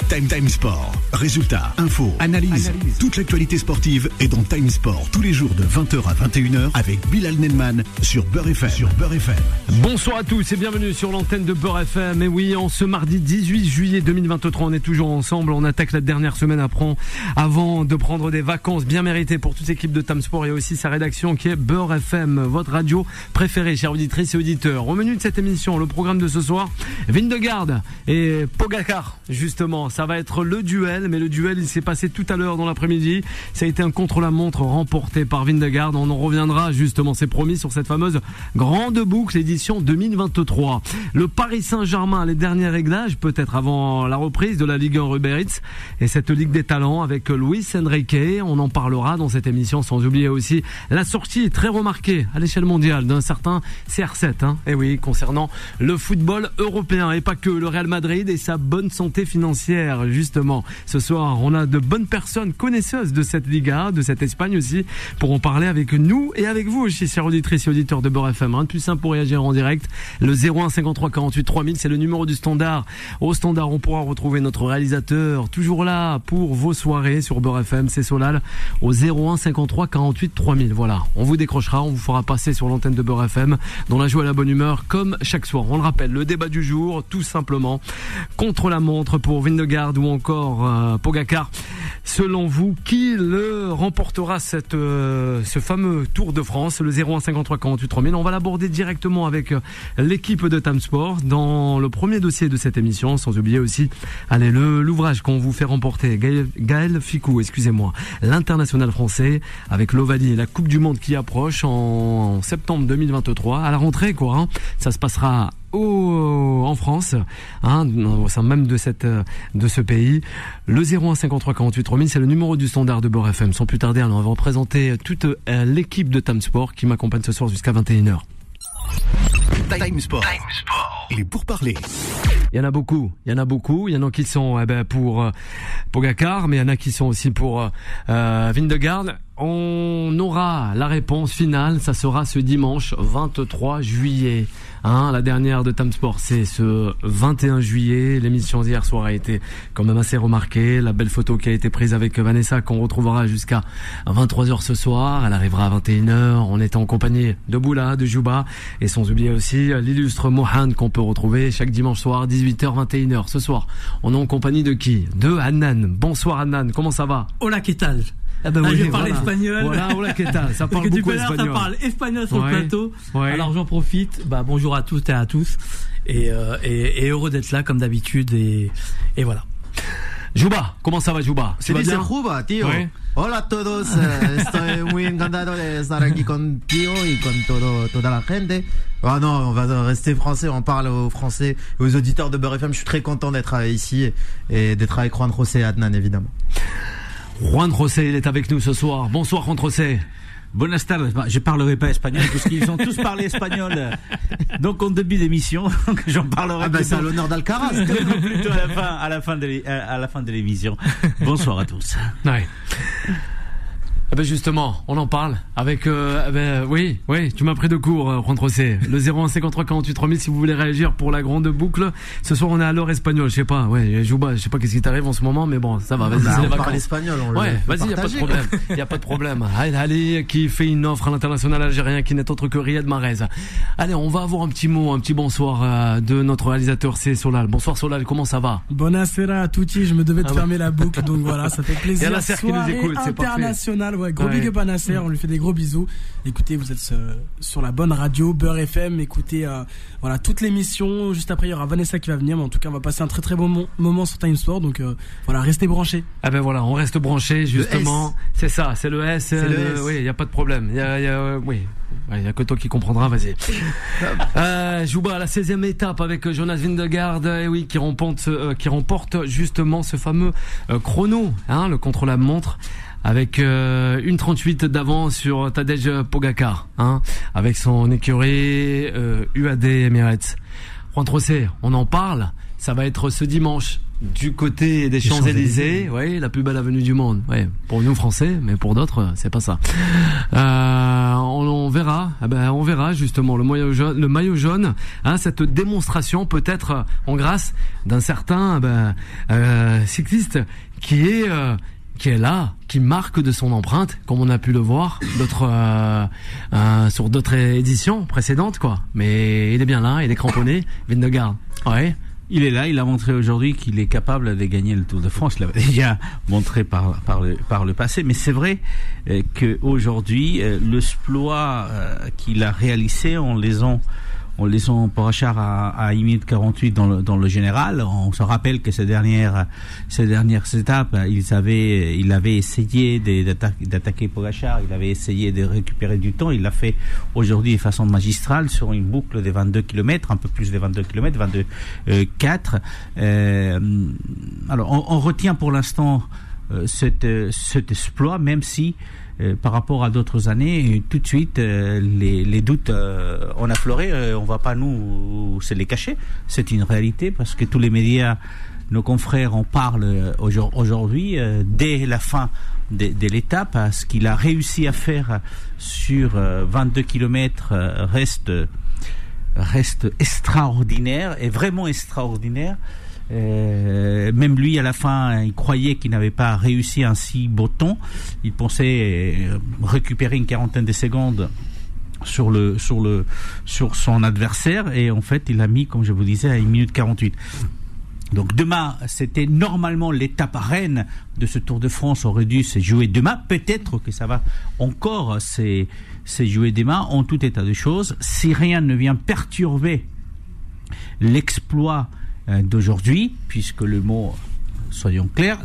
Time Sport. Résultats, infos, analyse. Toute l'actualité sportive est dans Time Sport tous les jours de 20h à 21h avec Bilal Nelman sur Beurre FM. Bonsoir à tous et bienvenue sur l'antenne de Beurre FM. Et oui, en ce mardi 18 juillet 2023, on est toujours ensemble. On attaque la dernière semaine avant de prendre des vacances bien méritées pour toute l'équipe de Time Sport et aussi sa rédaction qui est Beurre FM, votre radio préférée, chères auditrices et auditeurs. Au menu de cette émission, le programme de ce soir, Vingegaard et Pogacar, justement. Ça va être le duel, mais le duel, il s'est passé tout à l'heure dans l'après-midi. Ça a été un contre-la-montre remporté par Vingegaard. On en reviendra justement, c'est promis, sur cette fameuse grande boucle édition 2023. Le Paris Saint-Germain, les derniers réglages, peut-être avant la reprise de la Ligue 1 Uber Eats et cette Ligue des Talents avec Luis Enrique. On en parlera dans cette émission, sans oublier aussi la sortie très remarquée à l'échelle mondiale d'un certain CR7. Et oui, concernant le football européen et pas que, le Real Madrid et sa bonne santé financière. Justement, ce soir, on a de bonnes personnes connaisseuses de cette Liga, de cette Espagne aussi, pour en parler avec nous et avec vous aussi, chers auditrices et auditeurs de Beurre FM. Rien de plus simple pour réagir en direct. Le 01 53 48 3000, c'est le numéro du standard. Au standard, on pourra retrouver notre réalisateur, toujours là pour vos soirées sur Beurre FM, c'est Solal, au 01 53 48 3000. Voilà, on vous décrochera, on vous fera passer sur l'antenne de Beurre FM, dans la joie et la bonne humeur, comme chaque soir. On le rappelle, le débat du jour, tout simplement, contre la montre pour Vingegaard ou encore Pogacar. Selon vous, qui le remportera ce fameux Tour de France, le 01 53 48 3000? On va l'aborder directement avec l'équipe de Time Sport dans le premier dossier de cette émission, sans oublier aussi l'ouvrage qu'on vous fait remporter, Gaël Ficou, l'international français, avec l'Ovalie et la Coupe du Monde qui approche en septembre 2023, à la rentrée ça se passera en France, au sein même de ce pays. Le 01 53 48 3000, c'est le numéro du standard de Beurre FM. Sans plus tarder, on va vous présenter toute l'équipe de Time Sport qui m'accompagne ce soir jusqu'à 21h. Time Sport. Il est pour parler. Il y en a beaucoup. Il y en a qui sont pour Pogacar, mais il y en a qui sont aussi pour Vingegaard. On aura la réponse finale, ça sera ce dimanche 23 juillet. La dernière de Time Sport, c'est ce 21 juillet. L'émission d'hier soir a été quand même assez remarquée. La belle photo qui a été prise avec Vanessa, qu'on retrouvera jusqu'à 23h ce soir. Elle arrivera à 21h. On était en compagnie de Boula, de Jouba, et sans oublier aussi l'illustre Mohan qu'on peut retrouver chaque dimanche soir, 18h, 21h. Ce soir, on est en compagnie de qui? De Hanan. Bonsoir Hanan, comment ça va? Hola, ¿qué tal? Je parle espagnol. Voilà, hola, ¿qué tal? Ça parle beaucoup espagnol. Ça parle espagnol sur le plateau. Ouais. Alors j'en profite. Bonjour à toutes et à tous. Et heureux d'être là comme d'habitude. Et voilà. Jouba, comment ça va Jouba? Se dice Juba, tío. Oui. Hola a todos, estoy muy encantado de estar aquí contigo y con toda la gente. Ah non, on va rester français, on parle aux Français et aux auditeurs de Beurre FM. Je suis très content d'être ici et d'être avec Juan José et Adnan, évidemment. Juan José, il est avec nous ce soir. Bonsoir Juan José. Buenas tardes. Je parlerai pas espagnol parce qu'ils ont tous parlé espagnol. Donc en début d'émission, j'en parlerai. C'est à l'honneur d'Alcaraz. Plutôt à la fin de l'émission. Bonsoir à tous. Ouais. Justement, on en parle avec oui, tu m'as pris de court, Juan José. Le 01 53 48 3000 si vous voulez réagir pour la grande boucle. Ce soir on est à l'heure espagnol, je sais pas qu'est-ce qui t'arrive en ce moment, mais bon, ça va, vas-y, c'est les vacances. On parle espagnol, vas-y, y a pas de problème. Ali qui fait une offre à l'international algérien qui n'est autre que Riyad Mahrez. Allez, on va avoir un petit bonsoir de notre réalisateur, c'est Solal. Bonsoir Solal, comment ça va? Buonasera a tutti, je me devais de fermer la boucle, donc voilà, ça fait plaisir. Il y a Nasser qui nous écoute, c'est international. Gros big up à Nasser, on lui fait des gros bisous. Écoutez, vous êtes sur la bonne radio Beurre FM. Écoutez, toute l'émission. Juste après, il y aura Vanessa qui va venir. Mais en tout cas, on va passer un très très bon moment sur Time Sport. Donc restez branchés. On reste branchés justement. C'est ça, c'est le S. C'est le S. Oui, il y a pas de problème. Il y a que toi qui comprendras. Vas-y. Jouba, la 16e étape avec Jonas Vingegaard, qui remporte justement ce fameux chrono, le contre-la-montre. Avec une 38 d'avance sur Tadej Pogacar, avec son écurie UAD Emirates. Juan José, on en parle. ça va être ce dimanche du côté des Champs-Élysées, oui, la plus belle avenue du monde. Ouais, pour nous Français, mais pour d'autres, c'est pas ça. On verra. On verra justement le maillot jaune, hein, cette démonstration peut-être en grâce d'un certain cycliste qui est là, qui marque de son empreinte, comme on a pu le voir sur d'autres éditions précédentes, quoi. Mais il est bien là, il est cramponné, Vingegaard. Ouais. Il est là, il a montré aujourd'hui qu'il est capable de gagner le Tour de France. Il l'avait déjà montré par le passé, mais c'est vrai qu'aujourd'hui, l'exploit qu'il a réalisé en laissant Pogačar à 1 minute 48 dans le général. On se rappelle que ces dernières étapes, il avait essayé d'attaquer Pogačar, il avait essayé de récupérer du temps. Il l'a fait aujourd'hui de façon magistrale sur une boucle de 22 km, un peu plus de 22 km, 22,4. Alors, on retient pour l'instant cet exploit, même si par rapport à d'autres années, tout de suite, les doutes ont affleuré. On va pas nous se les cacher. C'est une réalité parce que tous les médias, nos confrères en parlent aujourd'hui. Dès la fin de l'étape, ce qu'il a réussi à faire sur 22 km reste extraordinaire, et vraiment extraordinaire. Même lui à la fin il croyait qu'il n'avait pas réussi un si beau temps. Il pensait récupérer une quarantaine de secondes sur son adversaire, et en fait il a mis, comme je vous disais, à 1 minute 48. Donc demain, c'était normalement l'étape reine de ce Tour de France, aurait dû se jouer demain. Peut-être que ça va encore se jouer demain. En tout état de choses, si rien ne vient perturber l'exploit d'aujourd'hui, puisque le mot, soyons clairs,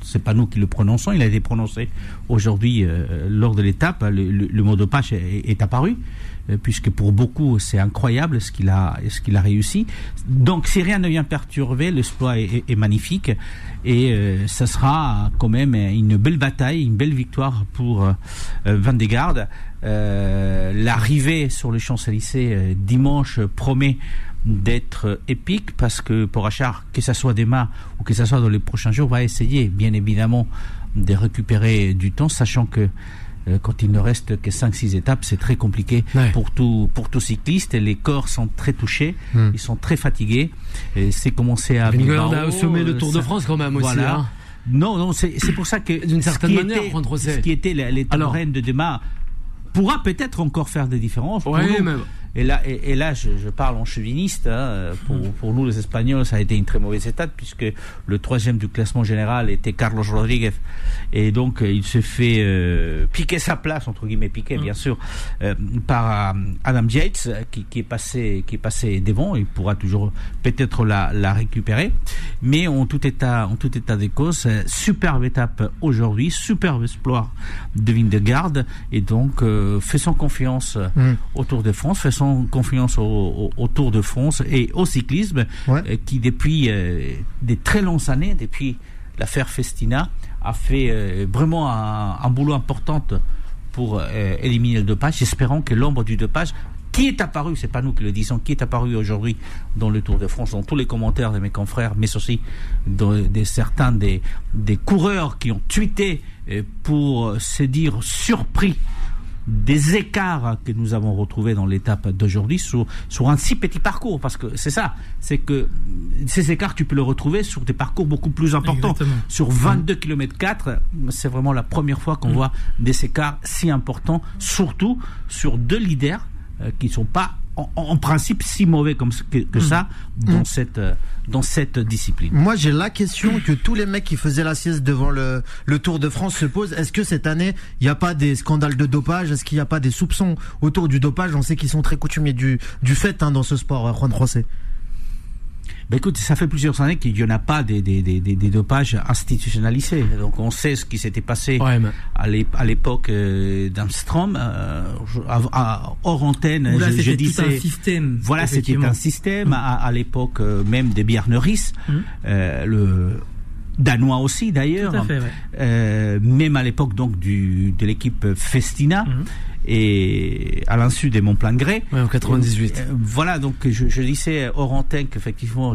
c'est pas nous qui le prononçons, il a été prononcé aujourd'hui lors de l'étape. Le mot dopage est apparu, puisque pour beaucoup c'est incroyable ce qu'il a réussi. Donc si rien ne vient perturber, l'exploit est magnifique, et ça sera quand même une belle bataille, une belle victoire pour Vingegaard. L'arrivée sur les Champs-Élysées dimanche promet d'être épique, parce que Pogačar, que ça soit demain ou que ça soit dans les prochains jours, va essayer bien évidemment de récupérer du temps, sachant que quand il ne reste que 5-6 étapes, c'est très compliqué pour tout cycliste. Les corps sont très touchés, ils sont très fatigués, et c'est commencé à Vingegaard a assommé le Tour de France quand même aussi, voilà. Non, c'est pour ça que d'une certaine manière, ce qui était l'étape reine de demain pourra peut-être encore faire des différences pour nous. Même. Et là, je parle en chauviniste. Hein, pour nous, les Espagnols, ça a été une très mauvaise étape, puisque le 3e du classement général était Carlos Rodriguez, et donc il se fait piquer sa place, entre guillemets piquer, bien sûr, par Adam Yates, qui est passé devant. Il pourra toujours peut-être la récupérer, mais en tout état des causes, superbe étape aujourd'hui, superbe exploit de Vingegaard, et donc faisons confiance au Tour de France, faisons confiance au Tour de France et au cyclisme, qui depuis des très longues années, depuis l'affaire Festina, a fait vraiment un boulot important pour éliminer le dopage. Espérons que l'ombre du dopage, qui est apparu, c'est pas nous qui le disons, qui est apparu aujourd'hui dans le Tour de France, dans tous les commentaires de mes confrères, mais aussi de certains des coureurs qui ont tweeté pour se dire surpris des écarts que nous avons retrouvés dans l'étape d'aujourd'hui sur un si petit parcours, parce que c'est ça, c'est que ces écarts, tu peux les retrouver sur des parcours beaucoup plus importants. Exactement. Sur 22 km 4, c'est vraiment la première fois qu'on voit des écarts si importants, surtout sur deux leaders qui ne sont pas en principe si mauvais que ça dans cette discipline. Moi, j'ai la question que tous les mecs qui faisaient la sieste devant le Tour de France se posent. Est-ce que cette année, il n'y a pas des scandales de dopage? Est-ce qu'il n'y a pas des soupçons autour du dopage? On sait qu'ils sont très coutumiers du fait dans ce sport, Juan José. Ben écoute, ça fait plusieurs années qu'il n'y en a pas des dopages institutionnalisés. Donc on sait ce qui s'était passé à l'époque d'Armstrong, hors antenne. Là, je disais, un système. Voilà, c'était un système à l'époque même des Bjarne Riis, le danois aussi d'ailleurs. Tout à fait, même à l'époque donc de l'équipe Festina. et à l'insu de mon plein gré. Ouais, en 98. Voilà, donc je disais hors antenne qu'effectivement,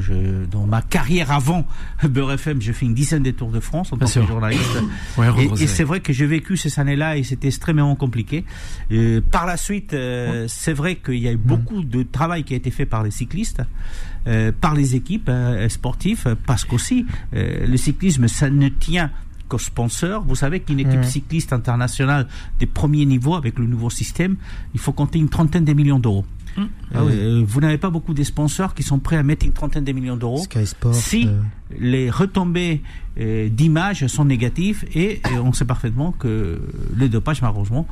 dans ma carrière avant Beurre FM, j'ai fait une dizaine de tours de France en tant que journaliste. Ouais, et c'est vrai que j'ai vécu ces années-là et c'était extrêmement compliqué. Par la suite, c'est vrai qu'il y a eu beaucoup de travail qui a été fait par les cyclistes, par les équipes sportives, parce qu'aussi le cyclisme, ça ne tient qu'aux sponsors. Vous savez qu'une équipe cycliste internationale des premiers niveaux, avec le nouveau système, il faut compter une trentaine de millions d'euros. Vous n'avez pas beaucoup de sponsors qui sont prêts à mettre une trentaine de millions d'euros Sky Sport, si les retombées d'image sont négatives et on sait parfaitement que le dopage, malheureusement,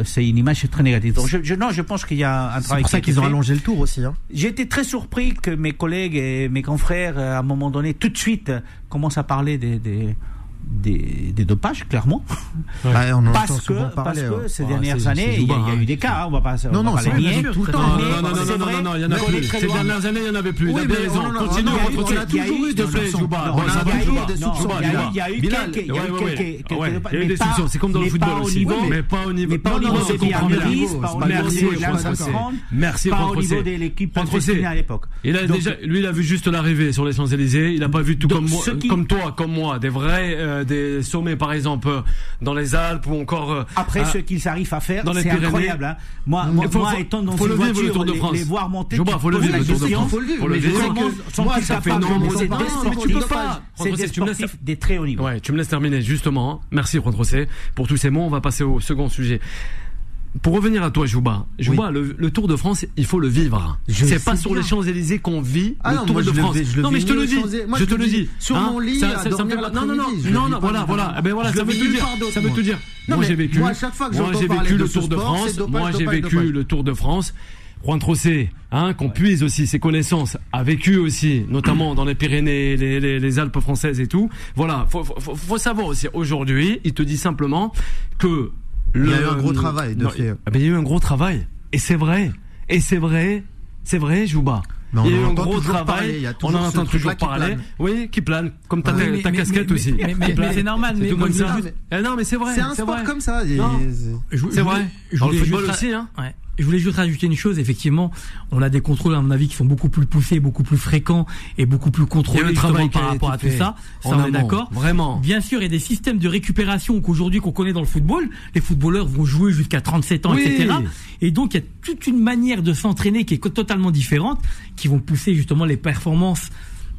c'est une image très négative. Donc je pense qu'il y a un travail. C'est pour ça qu'ils ont allongé le tour aussi. J'ai été très surpris que mes collègues et mes confrères, à un moment donné, tout de suite, commencent à parler des dopages, clairement. Parce que ces dernières années, il y a eu des cas, on va pas les nier. Non, il y en a plus. Ces dernières années, il n'y en avait plus. Il a bien raison. Continue, il y a eu quelques discussions. C'est comme dans le football aussi. Mais pas au niveau. Pas au niveau de Pierre Meurice, pas au niveau de Lance Armstrong, pas au niveau de l'équipe patrociné à l'époque. Lui, il a vu juste l'arrivée sur les Champs-Élysées. Il n'a pas vu tout comme toi, comme moi, des vrais des sommets par exemple dans les Alpes ou encore après ce qu'ils arrivent à faire, c'est incroyable. Hein. Moi étant dans une voiture, les voir monter, faut le vivre le Tour de France. Faut le vivre. Moi, ça fait nombreux c'est des sportifs des très hauts niveaux. Ouais, tu me laisses terminer justement. Merci Juan José pour tous ces mots. On va passer au second sujet. Pour revenir à toi, Jouba, le Tour de France, il faut le vivre. C'est pas sur les Champs-Élysées qu'on vit le Tour de France. Non, mais je te le dis. Sur mon lit, non, voilà. Ben voilà, ça veut tout dire. Moi, j'ai vécu. Moi, à chaque fois que j'entends parler de ce sport, c'est dopage. Moi, j'ai vécu le Tour de France. Juan José, qu'on puise aussi ses connaissances, a vécu aussi, notamment dans les Pyrénées, les Alpes françaises et tout. Voilà, faut savoir aussi. Aujourd'hui, il te dit simplement que il y a eu un gros travail de fait. Il y a eu un gros travail. Et c'est vrai, Jouba. Il y a eu un gros travail. On en entend toujours parler. Oui, qui plane. Comme ta casquette aussi. Mais c'est normal. C'est tout comme ça. Non, mais c'est vrai. C'est un sport comme ça. C'est vrai. Dans le football aussi, hein. Je voulais juste rajouter une chose, effectivement, on a des contrôles à mon avis qui sont beaucoup plus poussés, beaucoup plus fréquents et beaucoup plus contrôlés justement par rapport à tout ça. Ça on est d'accord. Vraiment. Bien sûr, il y a des systèmes de récupération qu'aujourd'hui qu'on connaît dans le football. Les footballeurs vont jouer jusqu'à 37 ans, etc. Et donc il y a toute une manière de s'entraîner qui est totalement différente, qui vont pousser justement les performances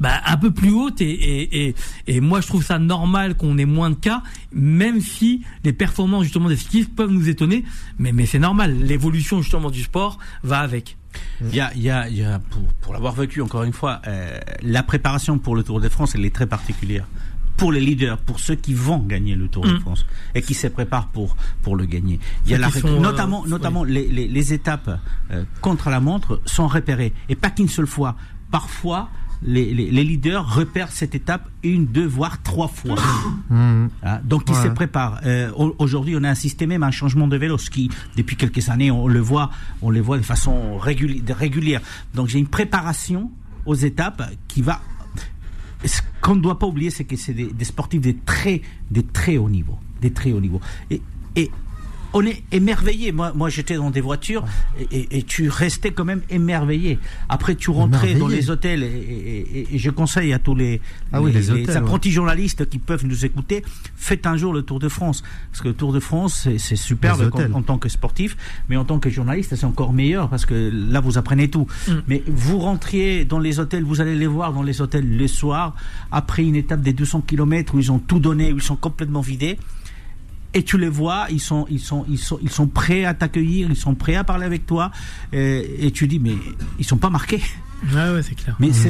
un peu plus haute et moi je trouve ça normal qu'on ait moins de cas, même si les performances justement des cyclistes peuvent nous étonner, mais c'est normal, l'évolution justement du sport va avec. Il y a pour l'avoir vécu encore une fois, la préparation pour le Tour de France elle est très particulière. Pour les leaders, pour ceux qui vont gagner le Tour de France et qui se préparent pour le gagner. Il y a notamment les étapes contre la montre sont repérées et pas qu'une seule fois. Parfois les leaders repèrent cette étape 1, 2, voire 3 fois. Donc ils se préparent. Aujourd'hui, on a assisté même à un changement de vélo, ce qui, depuis quelques années, on le voit de façon régulière. Donc j'ai une préparation aux étapes qui va. Ce qu'on ne doit pas oublier, c'est que c'est des sportifs des très hauts niveaux, et on est émerveillé. Moi, j'étais dans des voitures et tu restais quand même émerveillé. Après, tu rentrais dans les hôtels et je conseille à tous les apprentis journalistes qui peuvent nous écouter, faites un jour le Tour de France. Parce que le Tour de France, c'est superbe en tant que sportif, mais en tant que journaliste, c'est encore meilleur parce que là, vous apprenez tout. Mais vous rentriez dans les hôtels, vous allez les voir dans les hôtels le soir, après une étape des 200 km où ils ont tout donné, où ils sont complètement vidés. Et tu les vois, ils sont prêts à t'accueillir, ils sont prêts à parler avec toi, et tu dis mais ils sont pas marqués. Ouais, c'est clair. Mais c'est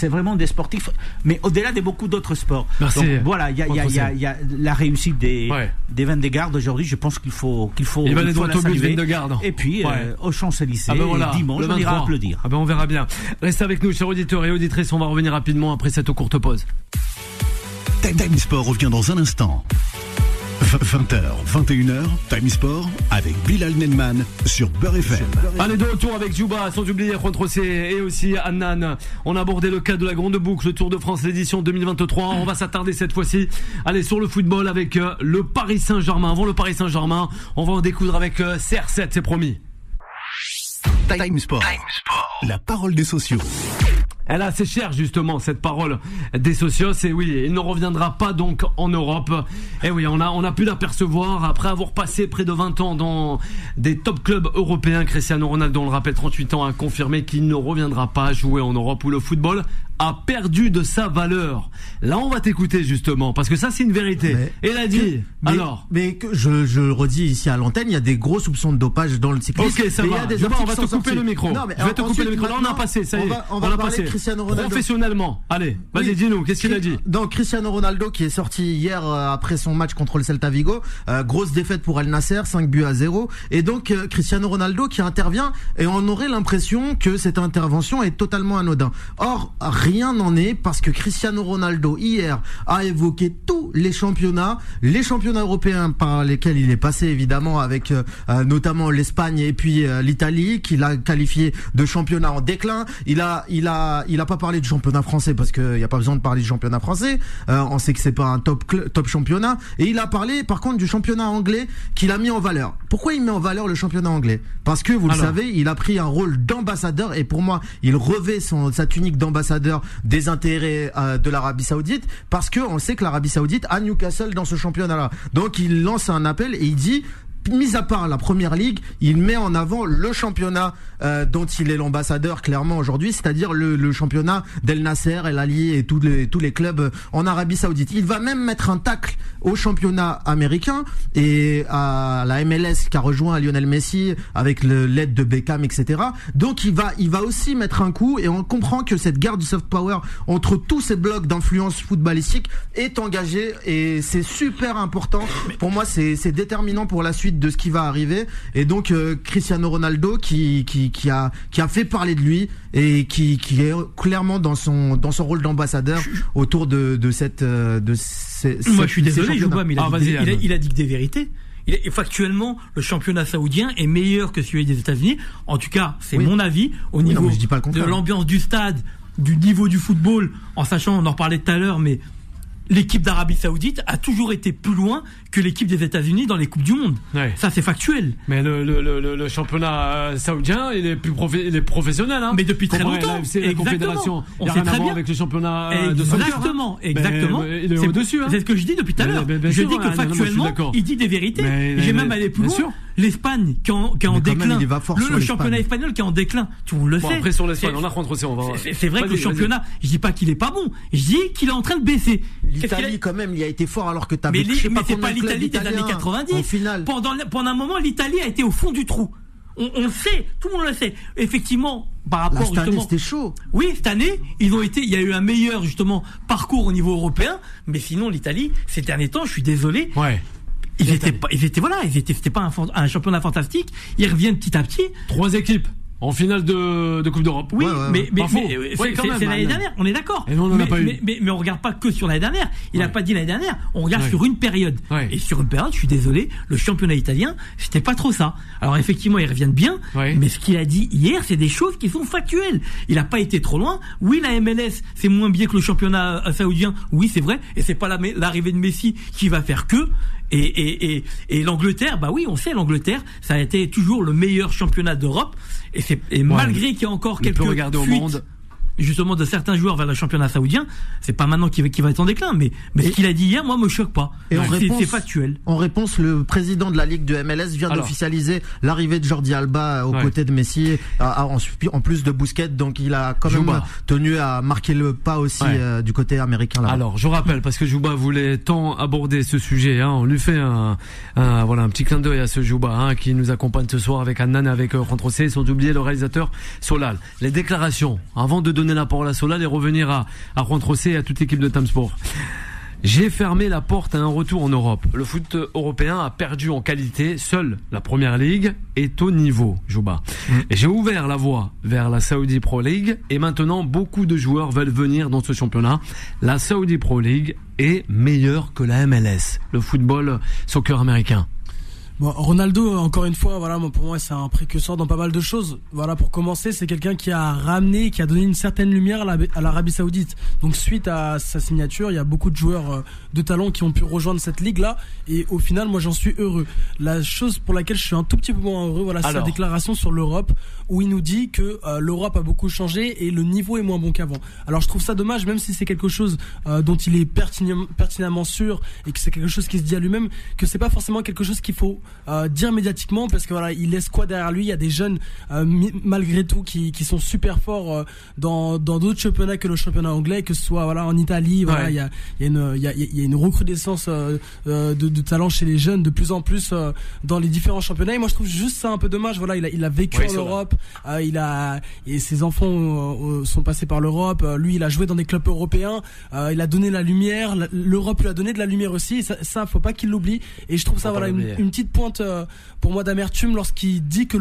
vraiment des sportifs, mais au-delà de beaucoup d'autres sports. Merci. Donc voilà, il y a la réussite des Vingegaard aujourd'hui. Je pense qu'il faut il va aller droit au but Vingegaard. Et puis aux Champs-Élysées dimanche, on ira applaudir. On verra bien. Restez avec nous, chers auditeurs et auditrices. On va revenir rapidement après cette courte pause. Time Sport revient dans un instant. 20h, 21h, Time Sport avec Bilal Nenman sur Beurre FM. Allez, de retour avec Jouba, sans oublier Juan Trocé et aussi Annan. On a abordé le cas de la Grande Boucle, le Tour de France, l'édition 2023. On va s'attarder cette fois-ci, allez, sur le football avec le Paris Saint-Germain. Avant le Paris Saint-Germain, on va en découdre avec CR7, c'est promis. Time Sport, la parole des sociaux. Elle est assez chère justement cette parole des socios, et oui, il ne reviendra pas donc en Europe. Et oui, on a pu l'apercevoir après avoir passé près de 20 ans dans des top clubs européens. Cristiano Ronaldo, on le rappelle, 38 ans, a confirmé qu'il ne reviendra pas jouer en Europe où le football a perdu de sa valeur. Là, on va t'écouter justement, parce que ça, c'est une vérité. Il a dit. Mais je redis ici à l'antenne, il y a des gros soupçons de dopage dans le cyclisme. Ok, ça va. On va te couper le micro. Je vais te couper le micro. Là, on a passé. Ça y est. On va parler de Cristiano Ronaldo. Professionnellement. Allez, vas-y, dis-nous. Qu'est-ce qu'il a dit? Donc, Cristiano Ronaldo qui est sorti hier après son match contre le Celta Vigo. Grosse défaite pour Al Nasser, 5-0. Et donc, Cristiano Ronaldo qui intervient, et on aurait l'impression que cette intervention est totalement anodin. Or, rien n'en est, parce que Cristiano Ronaldo hier a évoqué tous les championnats européens par lesquels il est passé, évidemment, avec notamment l'Espagne et puis l'Italie, qu'il a qualifié de championnat en déclin. Il a pas parlé du championnat français, parce qu'il n'y a pas besoin de parler du championnat français. On sait que c'est pas un top championnat. Et il a parlé par contre du championnat anglais qu'il a mis en valeur. Pourquoi il met en valeur le championnat anglais? Parce que vous le savez, il a pris un rôle d'ambassadeur, et pour moi, il revêt sa tunique d'ambassadeur des intérêts de l'Arabie Saoudite, parce que on sait que l'Arabie Saoudite a Newcastle dans ce championnat-là. Donc il lance un appel et il dit, mis à part la Première Ligue, il met en avant le championnat dont il est l'ambassadeur clairement aujourd'hui, c'est-à-dire le championnat d'El Nasser, El Ali et tous les clubs en Arabie Saoudite. Il va même mettre un tacle au championnat américain et à la MLS qui a rejoint Lionel Messi avec l'aide de Beckham, etc. Donc il va aussi mettre un coup, et on comprend que cette guerre du soft power entre tous ces blocs d'influence footballistique est engagée, et c'est super important. Pour moi, c'est déterminant pour la suite de ce qui va arriver. Et donc Cristiano Ronaldo qui a fait parler de lui, et qui est clairement dans son rôle d'ambassadeur autour de cette moi je suis désolé, Jouba, mais il a dit que des vérités. Factuellement, le championnat saoudien est meilleur que celui des États-Unis. En tout cas, c'est mon avis au niveau de l'ambiance du stade, du niveau du football, en sachant, on en parlait tout à l'heure, mais l'équipe d'Arabie Saoudite a toujours été plus loin que l'équipe des États-Unis dans les Coupes du Monde. Ouais. Ça, c'est factuel. Mais le championnat saoudien, il est professionnel. Hein. Mais depuis très longtemps. La confédération, il n'y a rien à voir avec le championnat de soccer. Exactement. Il est au-dessus. Hein. C'est ce que je dis depuis tout à l'heure. Je dis que factuellement, il dit des vérités. J'ai même allé plus loin. L'Espagne qui est en déclin. Le championnat espagnol qui est en déclin. Tout le monde le sait. Après, sur l'Espagne, on a rentré aussi. C'est vrai que le championnat, je dis pas qu'il est pas bon. Je dis qu'il est en train de baisser. L'Italie, quand même, il a été fort, alors que t'as mais c'est pas l'Italie des années 90. Pendant un moment, l'Italie a été au fond du trou. On le sait, tout le monde le sait. Effectivement, par rapport cette année, c'était chaud. Oui, cette année, il y a eu un meilleur justement parcours au niveau européen, mais sinon l'Italie, ces derniers temps, je suis désolé. Ouais. C'était pas un championnat fantastique. Ils reviennent petit à petit. 3 équipes en finale de Coupe d'Europe. Oui, mais c'est l'année dernière, on est d'accord. Et nous, on n'a pas eu. Mais on regarde pas que sur l'année dernière. Il n'a pas dit l'année dernière. On regarde sur une période. Et sur une période, je suis désolé, le championnat italien, c'était pas trop ça. Alors effectivement, ils reviennent bien. Mais ce qu'il a dit hier, c'est des choses qui sont factuelles. Il a pas été trop loin. Oui, la MLS, c'est moins bien que le championnat saoudien. Oui, c'est vrai. Et c'est pas l'arrivée de Messi qui va faire que. Et l'Angleterre, bah oui, on sait, l'Angleterre, ça a été toujours le meilleur championnat d'Europe. Et malgré qu'il y a encore quelques fuites, justement, de certains joueurs vers le championnat saoudien, c'est pas maintenant qu'il va être en déclin, mais ce qu'il a dit hier, moi, me choque pas. Et c'est factuel. En réponse, le président de la Ligue de MLS vient d'officialiser l'arrivée de Jordi Alba aux côtés de Messi, en plus de Busquets, donc il a quand même tenu à marquer le pas aussi du côté américain. Là-bas. Alors, je rappelle, parce que Jouba voulait tant aborder ce sujet, on lui fait un petit clin d'œil à ce Jouba, qui nous accompagne ce soir avec Annan et avec Rentrocé, sans oublier le réalisateur Solal. Les déclarations, avant de donner la parole à Solal et revenir à Juan Trocé et à toute l'équipe de Time Sport. J'ai fermé la porte à un retour en Europe. Le foot européen a perdu en qualité. Seule la Première Ligue est au niveau, Jouba. Et j'ai ouvert la voie vers la Saudi Pro League et maintenant beaucoup de joueurs veulent venir dans ce championnat. La Saudi Pro League est meilleure que la MLS, le football soccer américain. Bon, Ronaldo, encore une fois, voilà, pour moi, c'est un précurseur dans pas mal de choses. Voilà, pour commencer, c'est quelqu'un qui a ramené, qui a donné une certaine lumière à l'Arabie Saoudite. Donc, suite à sa signature, il y a beaucoup de joueurs de talent qui ont pu rejoindre cette ligue-là. Et au final, moi, j'en suis heureux. La chose pour laquelle je suis un tout petit peu moins heureux, voilà, c'est sa déclaration sur l'Europe, où il nous dit que l'Europe a beaucoup changé et le niveau est moins bon qu'avant. Alors, je trouve ça dommage, même si c'est quelque chose dont il est pertinemment sûr et que c'est quelque chose qui se dit à lui-même, que c'est pas forcément quelque chose qu'il faut dire médiatiquement, parce que voilà, il laisse quoi derrière lui. Il y a des jeunes malgré tout qui sont super forts dans d'autres championnats que le championnat anglais, que ce soit voilà en Italie. Voilà, il y a une recrudescence de talent chez les jeunes de plus en plus dans les différents championnats. Et moi je trouve juste ça un peu dommage. Voilà, il a vécu en Europe, et ses enfants sont passés par l'Europe. Lui, il a joué dans des clubs européens. Il a donné la lumière. L'Europe lui a donné de la lumière aussi. Ça faut pas qu'il l'oublie. Et je trouve ça voilà une petite pointe pour moi d'amertume lorsqu'il dit que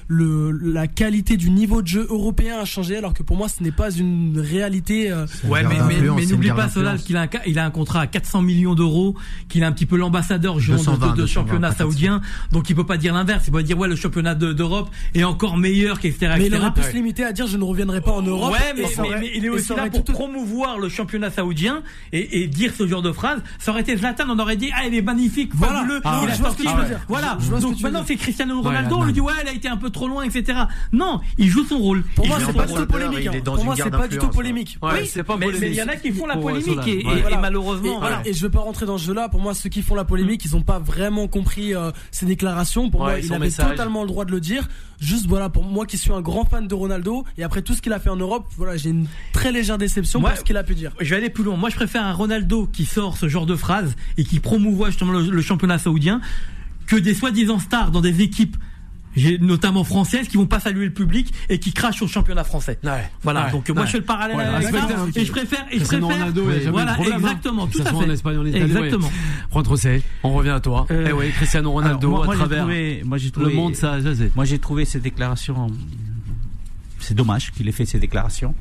la qualité du niveau de jeu européen a changé, alors que pour moi ce n'est pas une réalité. Ouais, mais n'oublie pas Solal qu'il a un contrat à 400 millions d'euros, qu'il est un petit peu l'ambassadeur de championnat saoudien, donc il peut pas dire l'inverse. Il peut dire ouais, le championnat d'Europe est encore meilleur qu'extérieur. Mais il aurait pu se limiter à dire je ne reviendrai pas en Europe. Ouais, mais il est aussi là pour promouvoir le championnat saoudien et dire ce genre de phrase. Ça aurait été Zlatan, on aurait dit ah, il est magnifique, fabuleux, il a sorti. Voilà. Donc maintenant c'est Cristiano Ronaldo, on lui dit ouais, il a été un peu trop loin, etc. Non, il joue son rôle. Pour moi c'est pas du tout polémique. Pour moi c'est pas du tout polémique. Oui, c'est pas polémique. Mais il y en a qui font la polémique et malheureusement. Et je veux pas rentrer dans ce jeu-là. Pour moi, ceux qui font la polémique, ils ont pas vraiment compris ses déclarations. Pour moi, il avait totalement le droit de le dire. Juste voilà, pour moi qui suis un grand fan de Ronaldo, et après tout ce qu'il a fait en Europe, voilà, j'ai une très légère déception pour ce qu'il a pu dire. Je vais aller plus loin. Moi je préfère un Ronaldo qui sort ce genre de phrase et qui promouvoit justement le championnat saoudien, que des soi-disant stars dans des équipes notamment françaises qui vont pas saluer le public et qui crachent sur le championnat français. Voilà. Donc moi je fais le parallèle avec ça et je préfère Ronaldo, voilà, exactement, tout à fait. En Espagne, en Italie, exactement. Juan Trocé, on revient à toi. Cristiano Ronaldo à travers le monde, ça. Moi j'ai trouvé ces déclarations, c'est dommage qu'il ait fait ces déclarations.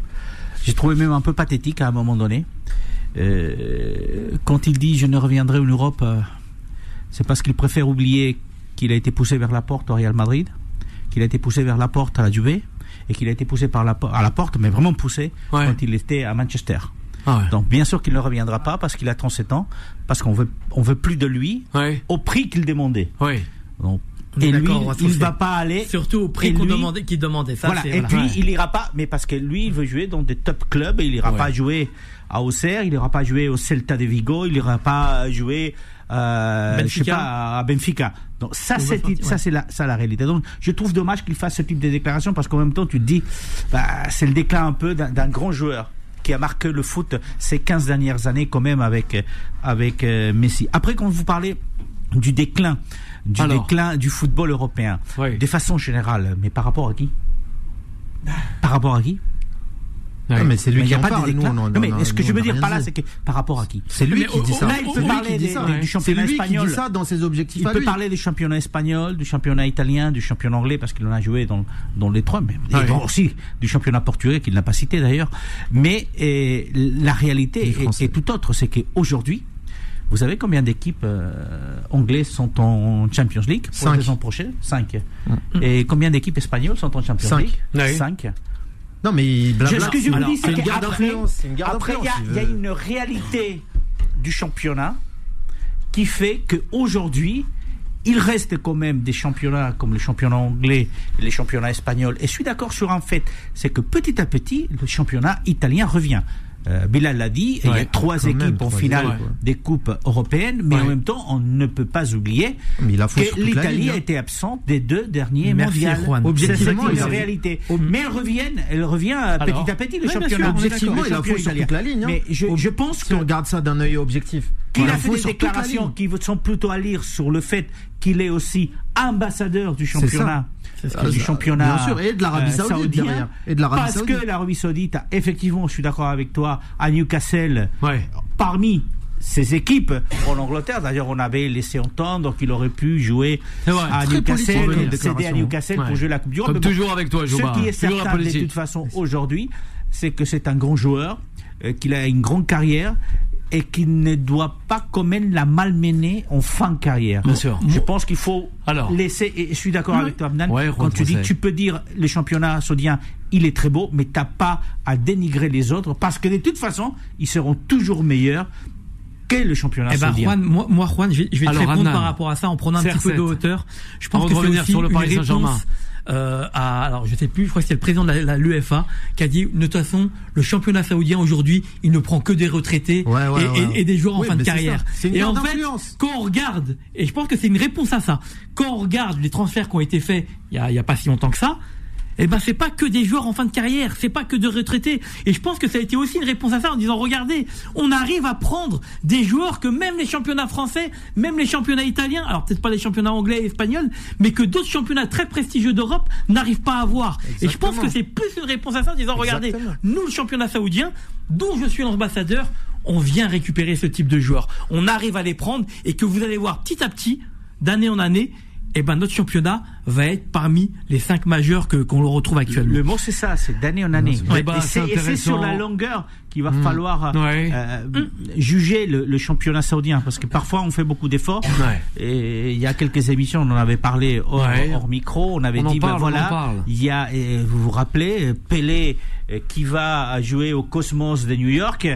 J'ai trouvé même un peu pathétique à un moment donné. Quand il dit je ne reviendrai en Europe, c'est parce qu'il préfère oublier qu'il a été poussé vers la porte au Real Madrid, qu'il a été poussé vers la porte à la Juve, et qu'il a été poussé à la porte, mais vraiment poussé, quand il était à Manchester. Donc bien sûr qu'il ne reviendra pas parce qu'il a 37 ans, parce qu'on veut plus de lui au prix qu'il demandait. Donc, et lui, il ne va pas aller. Surtout au prix qu'il demandait. Ça, voilà. Et puis il ira pas, mais parce que lui, il veut jouer dans des top clubs, et il ira pas jouer à Auxerre, il ira pas jouer au Celta de Vigo, il ira pas jouer je sais pas, à Benfica. Donc ça c'est la réalité. Donc je trouve dommage qu'il fasse ce type de déclaration, parce qu'en même temps tu te dis c'est le déclin un peu d'un grand joueur qui a marqué le foot ces 15 dernières années quand même avec Messi. Après, quand vous parlez du déclin du football européen, de façon générale, mais par rapport à qui? Non, mais c'est lui qui en parle. Mais ce que je veux dire par là, c'est que par rapport à qui? C'est lui qui dit ça. Là, il peut parler du championnat espagnol. C'est lui qui dit ça dans ses objectifs. Il peut parler du championnat espagnol, du championnat italien, du championnat anglais, parce qu'il en a joué dans les trois, mais aussi du championnat portugais qu'il n'a pas cité d'ailleurs. Mais la réalité est tout autre. C'est qu'aujourd'hui, vous savez combien d'équipes anglaises sont en Champions League pour la saison prochaine? 5. Et combien d'équipes espagnoles sont en Champions League? 5. Non, mais blabla. Ce que je vous dis, c'est qu'après, il y a une réalité du championnat qui fait qu'aujourd'hui, il reste quand même des championnats comme le championnat anglais et les championnats espagnols. Et je suis d'accord sur un fait, c'est que petit à petit, le championnat italien revient. Bilal l'a dit, il y a 3 équipes en finale des coupes européennes, mais en même temps, on ne peut pas oublier que l'Italie a été absente des 2 derniers mondiales. Objectivement, c'est une réalité. Mais elle revient petit à petit, le championnat. Objectivement, il a faux sur toute la ligne. Mais je pense qu'on regarde ça d'un œil objectif. Qu'il a fait des déclarations qui sont plutôt à lire sur le fait qu'il est aussi ambassadeur du championnat. Du championnat, bien sûr, et de l'Arabie Saoudite derrière. Et de l'Arabie Saoudite. Que l'Arabie Saoudite, effectivement, je suis d'accord avec toi, à Newcastle, parmi ces équipes en Angleterre. D'ailleurs, on avait laissé entendre qu'il aurait pu jouer à Newcastle, céder à Newcastle pour jouer la Coupe d'Europe. Comme toujours avec toi, Jouba. Ce qui est certain de toute façon aujourd'hui, c'est que c'est un grand joueur, qu'il a une grande carrière et qu'il ne doit pas quand même la malmener en fin de carrière. Bien sûr. Je pense qu'il faut laisser, et je suis d'accord avec toi, Abnan, quand tu peux dire le championnat saoudien, il est très beau, mais t'as pas à dénigrer les autres, parce que de toute façon, ils seront toujours meilleurs que le championnat saoudien. Juan, je vais te répondre par rapport à ça en prenant un petit peu de hauteur. Je pense que c'est aussi sur le Paris Saint-Germain. Alors je sais plus, je crois que c'est le président de l'UEFA qui a dit de toute façon le championnat saoudien aujourd'hui il ne prend que des retraités et des joueurs en fin de carrière. Et en fait, quand on regarde, et je pense que c'est une réponse à ça, quand on regarde les transferts qui ont été faits il y a pas si longtemps que ça, c'est pas que des joueurs en fin de carrière, c'est pas que de retraités. Et je pense que ça a été aussi une réponse à ça en disant, regardez, on arrive à prendre des joueurs que même les championnats français, même les championnats italiens, alors peut-être pas les championnats anglais et espagnols, mais que d'autres championnats très prestigieux d'Europe n'arrivent pas à avoir. Exactement. Et je pense que c'est plus une réponse à ça en disant, regardez, nous, le championnat saoudien, dont je suis l'ambassadeur, on vient récupérer ce type de joueurs. On arrive à les prendre et que vous allez voir petit à petit, d'année en année, notre championnat va être parmi les 5 majeurs qu'on le retrouve actuellement. Le mot c'est ça, c'est d'année en année. Et c'est sur la longueur qu'il va falloir juger le championnat saoudien, parce que parfois on fait beaucoup d'efforts. Et il y a quelques émissions, on en avait parlé hors micro, on avait dit il y a, vous vous rappelez, Pelé qui va jouer au Cosmos de New York.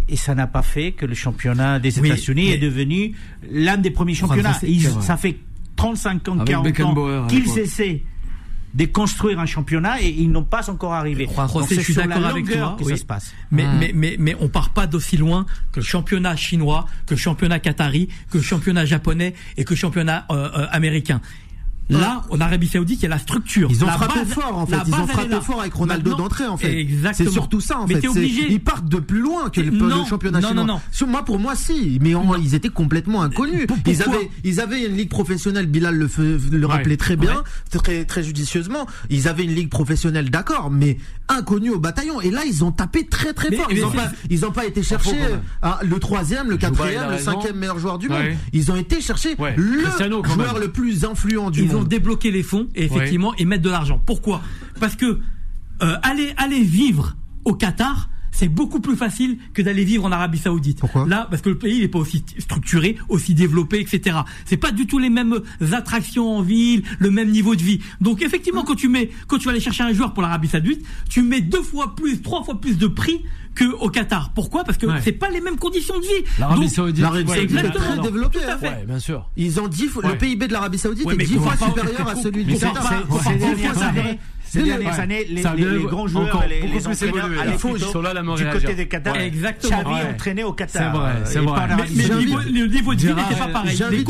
Et ça n'a pas fait que le championnat des États-Unis est devenu l'un des premiers championnats. Ça fait 35 ans, 40 ans qu'ils essaient de construire un championnat et ils n'ont pas encore arrivé. Je suis d'accord avec toi que ça se passe. Mais on part pas d'aussi loin que le championnat chinois, que le championnat qatari, que le championnat japonais et que le championnat américain. Là, en Arabie Saoudite, il y a la structure. Ils ont frappé fort, en fait. Ils ont frappé fort avec Ronaldo d'entrée, en fait. Exactement. C'est surtout ça, en fait. Ils partent de plus loin que le championnat chinois. Non. Pour moi, si. Mais ils étaient complètement inconnus. Ils avaient une ligue professionnelle, Bilal le rappelait très bien, très, très judicieusement. Ils avaient une ligue professionnelle, d'accord, mais inconnue au bataillon. Et là, ils ont tapé très, très fort. Ils ont pas été chercher le 3e, le 4e, le 5e meilleur joueur du monde. Ils ont été chercher le joueur le plus influent du monde. Ils ont débloqué les fonds et effectivement et mettre de l'argent. Pourquoi ? Parce que aller vivre au Qatar, c'est beaucoup plus facile que d'aller vivre en Arabie Saoudite. Pourquoi ? Là, parce que le pays n'est pas aussi structuré, aussi développé, etc. C'est pas du tout les mêmes attractions en ville, le même niveau de vie. Donc effectivement, quand tu vas aller chercher un joueur pour l'Arabie Saoudite, tu mets 2 fois plus, 3 fois plus de prix que au Qatar. Pourquoi ? Parce que c'est pas les mêmes conditions de vie. L'Arabie Saoudite est très développée. Tout à fait. Bien sûr. Ils ont le PIB de l'Arabie Saoudite est 10 fois supérieur à celui du Qatar. Ces dernières années, les grands joueurs, les entraîneurs à l'époque du côté de Qatar, Xavi entraîné au Qatar. C'est vrai. Mais le niveau de vie n'était pas pareil. J'invite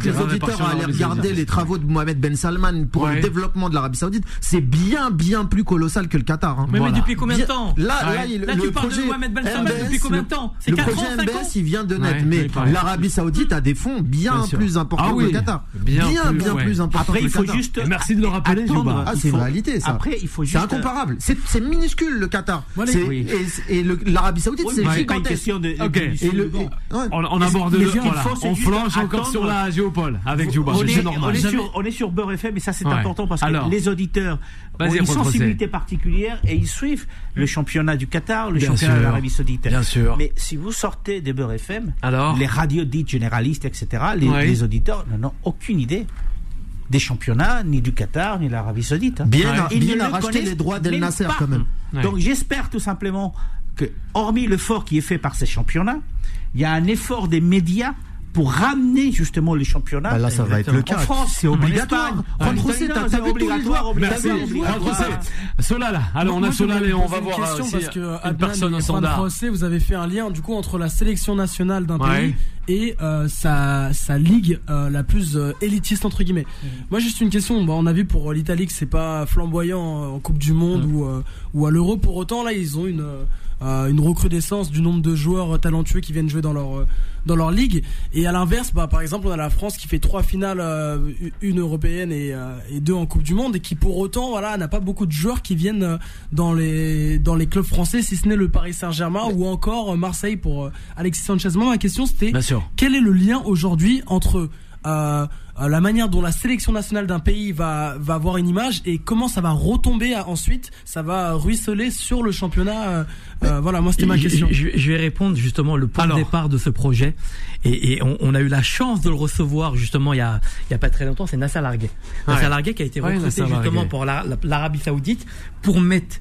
les auditeurs à aller regarder les travaux de Mohamed Ben Salman pour le développement de l'Arabie Saoudite. C'est bien plus colossal que le Qatar. Mais depuis combien de temps ? Là, tu parles de Mohamed Ben Salman depuis combien de temps ? Le projet MBS, il vient de net, mais l'Arabie Saoudite a des fonds bien plus importants que le Qatar. Bien plus importants que le Qatar. Après, il faut juste. Merci de le rappeler. C'est une réalité, ça. Après, il faut juste. C'est incomparable. C'est minuscule, le Qatar. Et l'Arabie Saoudite, c'est gigantesque. On aborde on flanche encore sur la géopole avec Jouba. On est sur Beurre FM, et ça, c'est important parce que les auditeurs ont une sensibilité particulière et ils suivent le championnat du Qatar, le championnat de l'Arabie Saoudite. Bien sûr. Mais si vous sortez des Beurre FM, les radios dites généralistes, etc., les auditeurs n'en ont aucune idée des championnats, ni du Qatar, ni de l'Arabie Saoudite. Bien à racheter les droits d'El Nasser, quand même. Donc j'espère tout simplement que, hormis l'effort qui est fait par ces championnats, il y a un effort des médias pour ramener justement les championnats. Là, ça va être le cas. En France, c'est obligatoire. C'est obligatoire. Merci. Solal. Alors, on a Solal et on va voir parce que une personne au standard. Vous avez fait un lien du coup entre la sélection nationale d'un pays et sa ligue la plus élitiste entre guillemets. Moi, juste une question. On a vu pour l'Italie que c'est pas flamboyant en Coupe du Monde ou à l'Euro. Pour autant, là, ils ont une recrudescence du nombre de joueurs talentueux qui viennent jouer dans leur ligue. Et à l'inverse, par exemple, on a la France qui fait 3 finales, une européenne et 2 en Coupe du Monde, et qui pour autant, voilà, n'a pas beaucoup de joueurs qui viennent dans les clubs français, si ce n'est le Paris Saint-Germain ou encore Marseille pour Alexis Sanchez. Moi, ma question c'était quel est le lien aujourd'hui entre la manière dont la sélection nationale d'un pays va avoir une image et comment ça va retomber ensuite, ça va ruisseler sur le championnat. Voilà, moi c'était ma question. Je vais répondre justement le point de départ de ce projet et on a eu la chance de le recevoir justement il y a pas très longtemps. C'est Nasser Larguet. Nasser Larguet qui a été recruté justement pour l'Arabie Saoudite pour mettre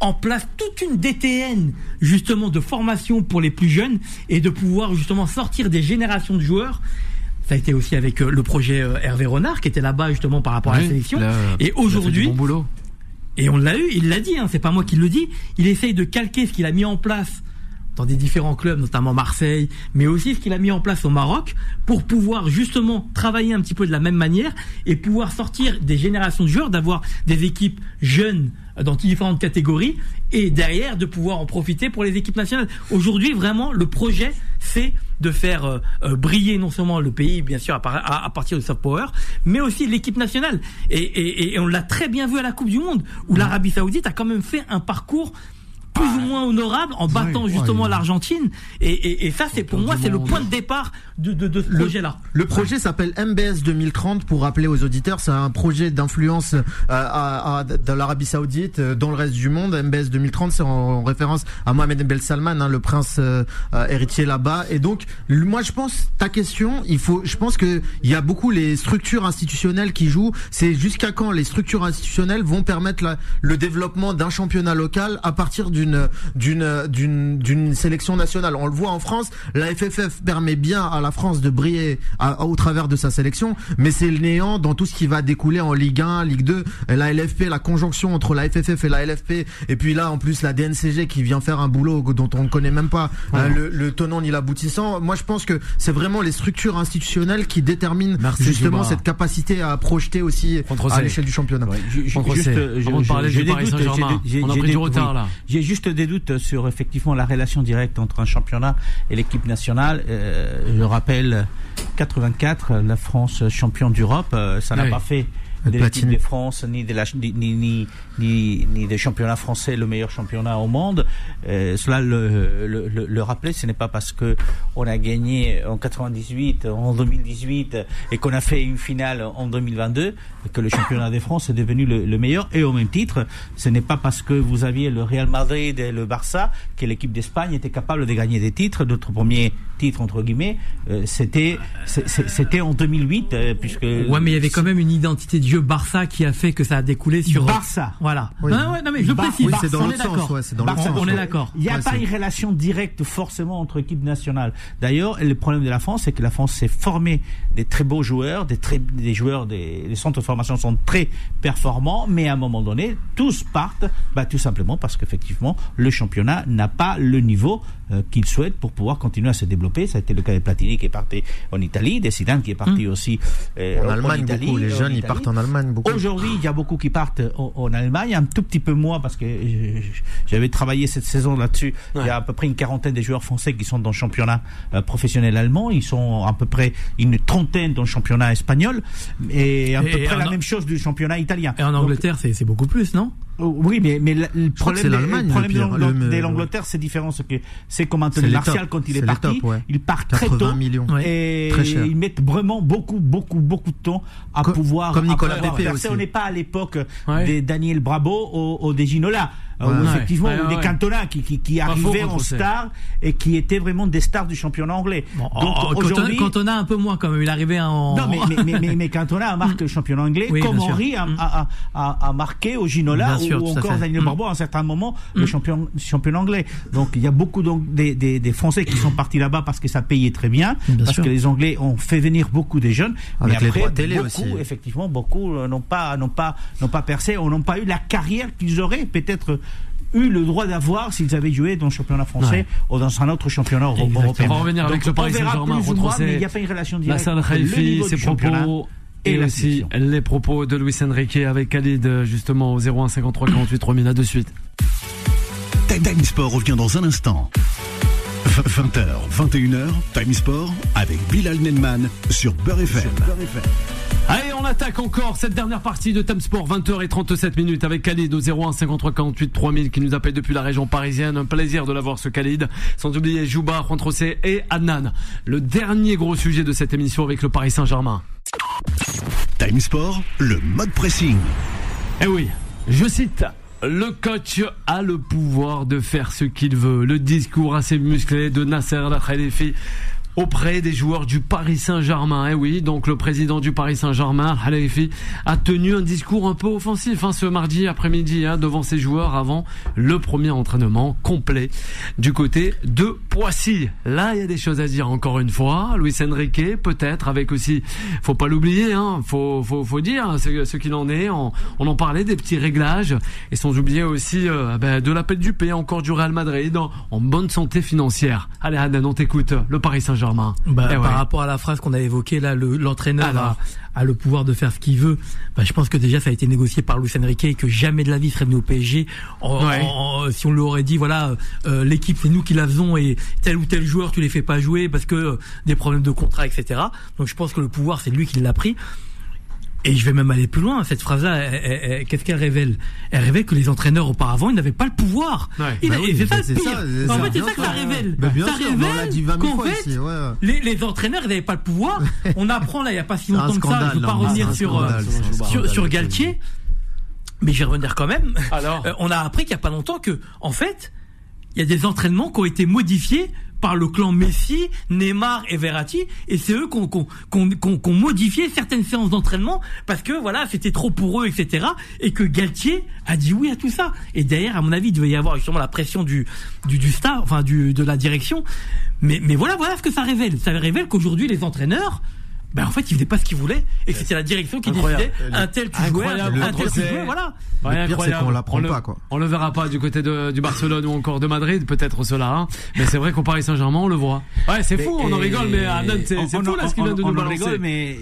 en place toute une DTN justement de formation pour les plus jeunes et de pouvoir justement sortir des générations de joueurs. Ça a été aussi avec le projet Hervé Renard qui était là-bas justement par rapport à la sélection. Et aujourd'hui, et on l'a eu, il l'a dit, c'est pas moi qui le dis, il essaye de calquer ce qu'il a mis en place dans des différents clubs, notamment Marseille, mais aussi ce qu'il a mis en place au Maroc pour pouvoir justement travailler un petit peu de la même manière et pouvoir sortir des générations de joueurs, d'avoir des équipes jeunes dans différentes catégories et derrière de pouvoir en profiter pour les équipes nationales. Aujourd'hui, vraiment, le projet, c'est de faire briller non seulement le pays, bien sûr, à partir du soft power, mais aussi l'équipe nationale. Et on l'a très bien vu à la Coupe du Monde, où l'Arabie Saoudite a quand même fait un parcours plus ou moins honorable en battant justement l'Argentine et ça c'est pour moi c'est le point de départ de ce projet-là. Le projet s'appelle MBS 2030 pour rappeler aux auditeurs, c'est un projet d'influence de l'Arabie Saoudite dans le reste du monde. MBS 2030 c'est en référence à Mohamed Ben Salman, le prince héritier là-bas. Et donc moi je pense ta question, je pense que il y a beaucoup les structures institutionnelles qui jouent. C'est jusqu'à quand les structures institutionnelles vont permettre le développement d'un championnat local à partir d'une sélection nationale. On le voit en France, la FFF permet bien à la France de briller au travers de sa sélection, mais c'est le néant dans tout ce qui va découler en Ligue 1, Ligue 2, la LFP, la conjonction entre la FFF et la LFP, et puis là en plus la DNCG qui vient faire un boulot dont on ne connaît même pas le tenant ni l'aboutissant. Moi je pense que c'est vraiment les structures institutionnelles qui déterminent justement cette capacité à projeter aussi à l'échelle du championnat. Avant de parler du Paris Saint-Germain, on a pris du retard là. J'ai juste des doutes sur effectivement la relation directe entre un championnat et l'équipe nationale. Je rappelle 84, la France championne d'Europe, ça n'a pas fait de l'équipe de France ni des championnats français le meilleur championnat au monde. Cela le rappeler, ce n'est pas parce que on a gagné en 98, en 2018 et qu'on a fait une finale en 2022 que le championnat de France est devenu le meilleur. Et au même titre, ce n'est pas parce que vous aviez le Real Madrid et le Barça que l'équipe d'Espagne était capable de gagner des titres. Notre premier titre entre guillemets, c'était en 2008 puisque mais il y avait quand même une identité de jeu Barça qui a fait que ça a découlé sur Barça. Voilà. Oui. Non mais je précise. C'est dans l'autre sens. Ouais, c'est dans l'autre sens. On est d'accord. Il n'y a pas une relation directe forcément entre équipes nationales. D'ailleurs, le problème de la France, c'est que la France s'est formée des très beaux joueurs, des joueurs les centres de formation sont très performants, mais à un moment donné, tous partent, tout simplement parce qu'effectivement, le championnat n'a pas le niveau qu'il souhaite pour pouvoir continuer à se développer. Ça a été le cas de Platini qui est parti en Italie, de Zidane qui est parti aussi en Allemagne. Italie, beaucoup. Les jeunes ils partent en Allemagne beaucoup. Aujourd'hui, il y a beaucoup qui partent en Allemagne, un tout petit peu moins parce que j'avais travaillé cette saison là-dessus. Il y a à peu près une quarantaine de joueurs français qui sont dans le championnat professionnel allemand. Ils sont à peu près une trentaine dans le championnat espagnol et à peu près la même chose du championnat italien. Et en Angleterre, c'est beaucoup plus, non? Oui, mais le problème de l'Angleterre, c'est différent. C'est comme Anthony Martial quand il est parti, il part très tôt millions. Et ils mettent vraiment beaucoup de temps à pouvoir. Comme Nicolas Pepe aussi. On n'est pas à l'époque des Daniel Brabo ou des Ginola. Effectivement, ou des Cantona qui arrivaient en stars et qui étaient vraiment des stars du championnat anglais. Donc aujourd'hui, Cantona un peu moins quand même, il arrivait en. Non, mais Cantona a marqué le championnat anglais, comme Henry a marqué au Ginola ou encore Daniel Brabo à un certain moment le championnat anglais. Donc il y a beaucoup des Français qui sont partis là-bas parce que ça payait très bien, parce que les Anglais ont fait venir beaucoup de jeunes. Avec mais après, les droits télé aussi. Effectivement, beaucoup n'ont pas percé, ou n'ont pas eu la carrière qu'ils auraient peut-être eu le droit d'avoir s'ils avaient joué dans le championnat français ou dans un autre championnat européen. On va revenir avec le Paris Saint-Germain. Mais il n'y a pas une relation directe. Nasser Khelaifi, ses propos et aussi les propos de Luis Enrique avec Khalid justement au 01 53 48 3000. À de suite. Time Sport revient dans un instant. 20h, 21h, Time Sport avec Bilal Nenman sur Beurre FM. Allez, on attaque encore cette dernière partie de Time Sport, 20h37 avec Khalid au 01 53 48 3000 qui nous appelle depuis la région parisienne. Un plaisir de l'avoir ce Khalid. Sans oublier Jouba, Juan Trocé et Adnan. Le dernier gros sujet de cette émission avec le Paris Saint-Germain. Time Sport, le mode pressing. Eh oui, je cite. Le coach a le pouvoir de faire ce qu'il veut. Le discours assez musclé de Nasser Al-Khelaifi auprès des joueurs du Paris Saint-Germain. Eh oui, donc le président du Paris Saint-Germain, Khelaifi, a tenu un discours un peu offensif ce mardi après-midi devant ses joueurs avant le premier entraînement complet du côté de Poissy. Là, il y a des choses à dire encore une fois. Luis Enrique, peut-être, avec aussi, faut pas l'oublier, faut dire ce qu'il en est. On en parlait des petits réglages et sans oublier aussi de l'appel du P, encore du Real Madrid en bonne santé financière. Allez, Hanan, on t'écoute. Le Paris Saint-Germain. Par rapport à la phrase qu'on a évoquée là, l'entraîneur a le pouvoir de faire ce qu'il veut. Je pense que déjà ça a été négocié par Luis Enrique et que jamais de la vie serait venu au PSG. Si on lui aurait dit l'équipe c'est nous qui la faisons et tel ou tel joueur tu les fais pas jouer parce que des problèmes de contrat, etc. Donc je pense que le pouvoir c'est lui qui l'a pris. Et je vais même aller plus loin. Cette phrase-là, qu'est-ce qu'elle révèle ? Elle révèle que les entraîneurs auparavant, ils n'avaient pas le pouvoir. C'est ça le pire. En fait, c'est ça que ça révèle. Ça révèle qu'en fait, les entraîneurs, ils n'avaient pas le pouvoir. On apprend là, il n'y a pas si longtemps que ça. Je ne veux pas revenir sur Galtier, mais je vais revenir quand même. Alors, on a appris qu'il n'y a pas longtemps que, en fait, il y a des entraînements qui ont été modifiés par le clan Messi, Neymar et Verratti, et c'est eux qui ont modifié certaines séances d'entraînement parce que c'était trop pour eux, etc. Et que Galtier a dit oui à tout ça. Et derrière, à mon avis, il devait y avoir justement la pression du staff, de la direction. Mais voilà ce que ça révèle. Ça révèle qu'aujourd'hui, les entraîneurs, en fait, ils faisaient pas ce qu'ils voulaient et que c'était la direction qui décidait un tel tu jouais, un tel tu jouais, voilà. Le pire, c'est qu'on l'apprend pas, quoi. On le verra pas du côté du Barcelone ou encore de Madrid, peut-être cela, mais c'est vrai qu'au Paris Saint-Germain, on le voit. Ouais, c'est fou, on en rigole, mais c'est fou là ce qu'il vient de nous balancer. On rigole, mais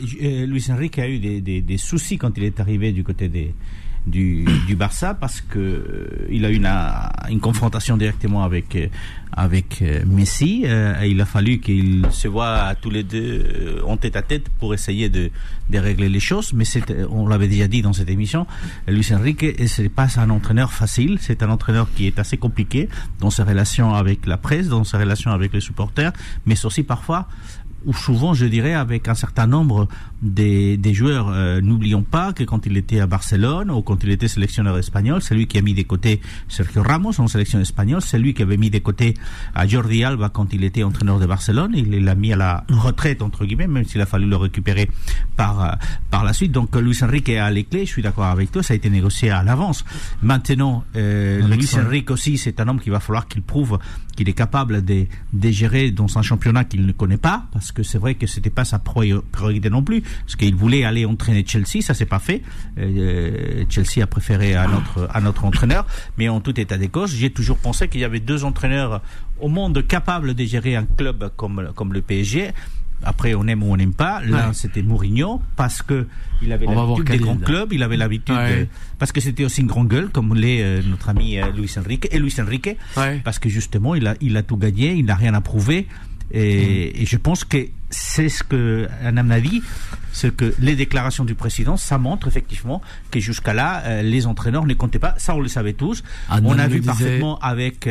Luis Enrique a eu des soucis quand il est arrivé du côté du Barça parce que il a eu une confrontation directement avec Messi. Il a fallu qu'ils se voient tous les deux en tête à tête pour essayer de régler les choses. Mais on l'avait déjà dit dans cette émission, Luis Enrique, c'est pas un entraîneur facile. C'est un entraîneur qui est assez compliqué dans ses relations avec la presse, dans ses relations avec les supporters, mais aussi parfois ou souvent, je dirais, avec un certain nombre des joueurs. N'oublions pas que quand il était à Barcelone ou quand il était sélectionneur espagnol, c'est lui qui a mis de côté Sergio Ramos en sélection espagnole, c'est lui qui avait mis de côté à Jordi Alba quand il était entraîneur de Barcelone. Il l'a mis à la retraite, entre guillemets, même s'il a fallu le récupérer par la suite. Donc Luis Enrique a les clés, je suis d'accord avec toi, ça a été négocié à l'avance. Maintenant, Luis Enrique aussi, c'est un homme qu'il va falloir qu'il prouve qu'il est capable de gérer dans un championnat qu'il ne connaît pas, parce que c'est vrai que c'était pas sa priorité non plus, parce qu'il voulait aller entraîner Chelsea, ça s'est pas fait. Chelsea a préféré un autre entraîneur, mais en tout état des causes, j'ai toujours pensé qu'il y avait deux entraîneurs au monde capables de gérer un club comme le PSG. Après, on aime ou on n'aime pas. Là, c'était Mourinho, parce que il avait l'habitude des grands clubs, il avait l'habitude parce que c'était aussi une grande gueule, comme l'est notre ami Luis Enrique. Et Luis Enrique, parce que justement, il a tout gagné, il n'a rien à prouver. Et je pense que c'est ce que, à mon avis, ce que les déclarations du président, ça montre effectivement que jusqu'à là, les entraîneurs ne comptaient pas. Ça, on le savait tous. On a vu parfaitement avec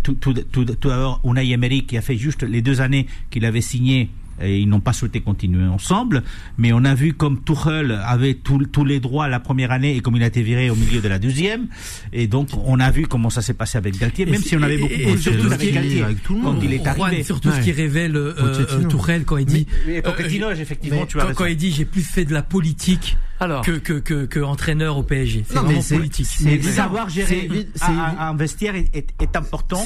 tout d'abord Unai Emery, qui a fait juste les 2 années qu'il avait signé. Et ils n'ont pas souhaité continuer ensemble, mais on a vu comme Tuchel avait tous les droits la première année et comme il a été viré au milieu de la deuxième, et donc on a vu comment ça s'est passé avec Galtier, même si on avait beaucoup de avec Galtier quand il est arrivé. Surtout ce qui révèle Tuchel quand il dit effectivement, quand il dit j'ai plus fait de la politique que entraîneur au PSG. C'est vraiment politique. Savoir gérer un vestiaire est important.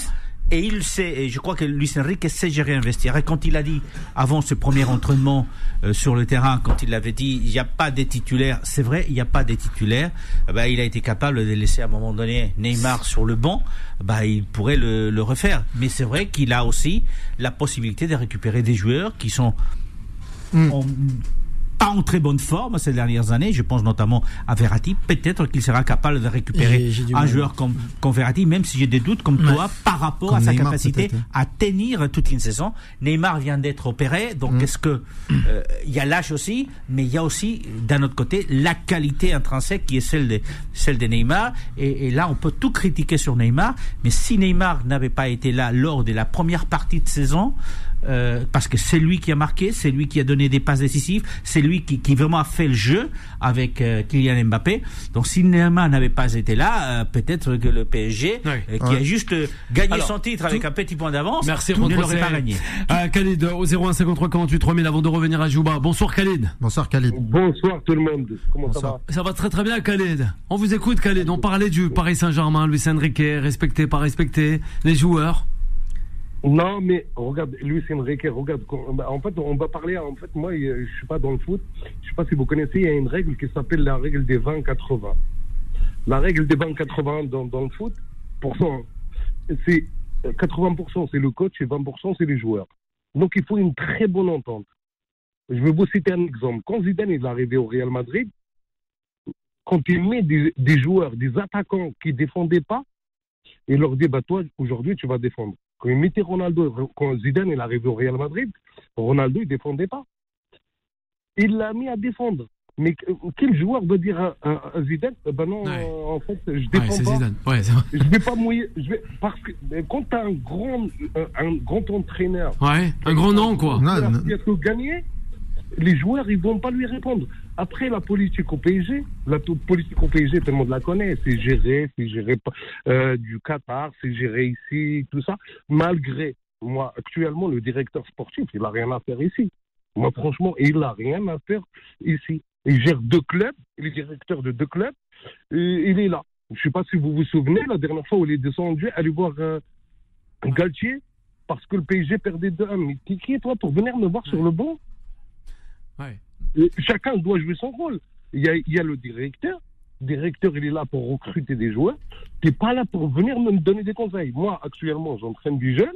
Et il sait, et je crois que Luis Enrique sait gérer un vestiaire. Et quand il a dit, avant ce premier entraînement sur le terrain, quand il avait dit, il n'y a pas des titulaires, c'est vrai, il n'y a pas des titulaires, il a été capable de laisser à un moment donné Neymar sur le banc, il pourrait le refaire. Mais c'est vrai qu'il a aussi la possibilité de récupérer des joueurs qui sont pas en très bonne forme ces dernières années. Je pense notamment à Verratti. Peut-être qu'il sera capable de récupérer un joueur comme Verratti, même si j'ai des doutes comme toi par rapport à sa capacité à tenir toute une saison. Neymar vient d'être opéré, donc est-ce que il y a l'âge aussi, mais il y a aussi d'un autre côté la qualité intrinsèque qui est celle de Neymar. Et là, on peut tout critiquer sur Neymar, mais si Neymar n'avait pas été là lors de la première partie de saison, parce que c'est lui qui a marqué, c'est lui qui a donné des passes décisives, c'est lui qui vraiment a fait le jeu avec Kylian Mbappé. Donc si Neymar n'avait pas été là, peut-être que le PSG, qui a juste gagné son titre avec un petit point d'avance, ne l'aurait pas gagné. Khalid, au 01 53 48 3000 avant de revenir à Djouba. Bonsoir Khalid. Bonsoir Khalid. Bonsoir tout le monde. Comment ça va? Ça va très très bien Khalid. On vous écoute Khalid. On parlait du Paris Saint-Germain, Luis Enrique, respecté, pas respecté, les joueurs. Non, mais regarde, Luis Enrique, regarde. En fait, on va parler. En fait, moi, je suis pas dans le foot. Je sais pas si vous connaissez. Il y a une règle qui s'appelle la règle des 20-80. La règle des 20-80 dans le foot, c'est 80% c'est le coach et 20% c'est les joueurs. Donc, il faut une très bonne entente. Je vais vous citer un exemple. Quand Zidane est arrivé au Real Madrid, quand il met des joueurs, des attaquants qui défendaient pas, il leur dit, toi, aujourd'hui, tu vas défendre. Quand il mettait Ronaldo, quand Zidane est arrivé au Real Madrid, Ronaldo, il défendait pas. Il l'a mis à défendre. Mais quel joueur veut dire à Zidane, non, en fait, je défends c'est pas. Zidane. C'est je vais pas mouiller. Parce que quand tu as un grand entraîneur, un grand nom, quoi. Qui a tout gagné, les joueurs, ils vont pas lui répondre. Après, la politique au PSG, tout le monde la connaît. C'est géré du Qatar, c'est géré ici, tout ça. Malgré, moi, actuellement, le directeur sportif, il a rien à faire ici. Moi, franchement, il a rien à faire ici. Il gère 2 clubs, il est directeur de 2 clubs, et il est là. Je sais pas si vous vous souvenez, la dernière fois où il est descendu, aller voir Galtier, parce que le PSG perdait 2-1. Mais qui est toi pour venir me voir sur le banc? Chacun doit jouer son rôle. Il y a le directeur. Le directeur, il est là pour recruter des joueurs. Tu n'es pas là pour venir me donner des conseils. Moi, actuellement, j'entraîne du jeune.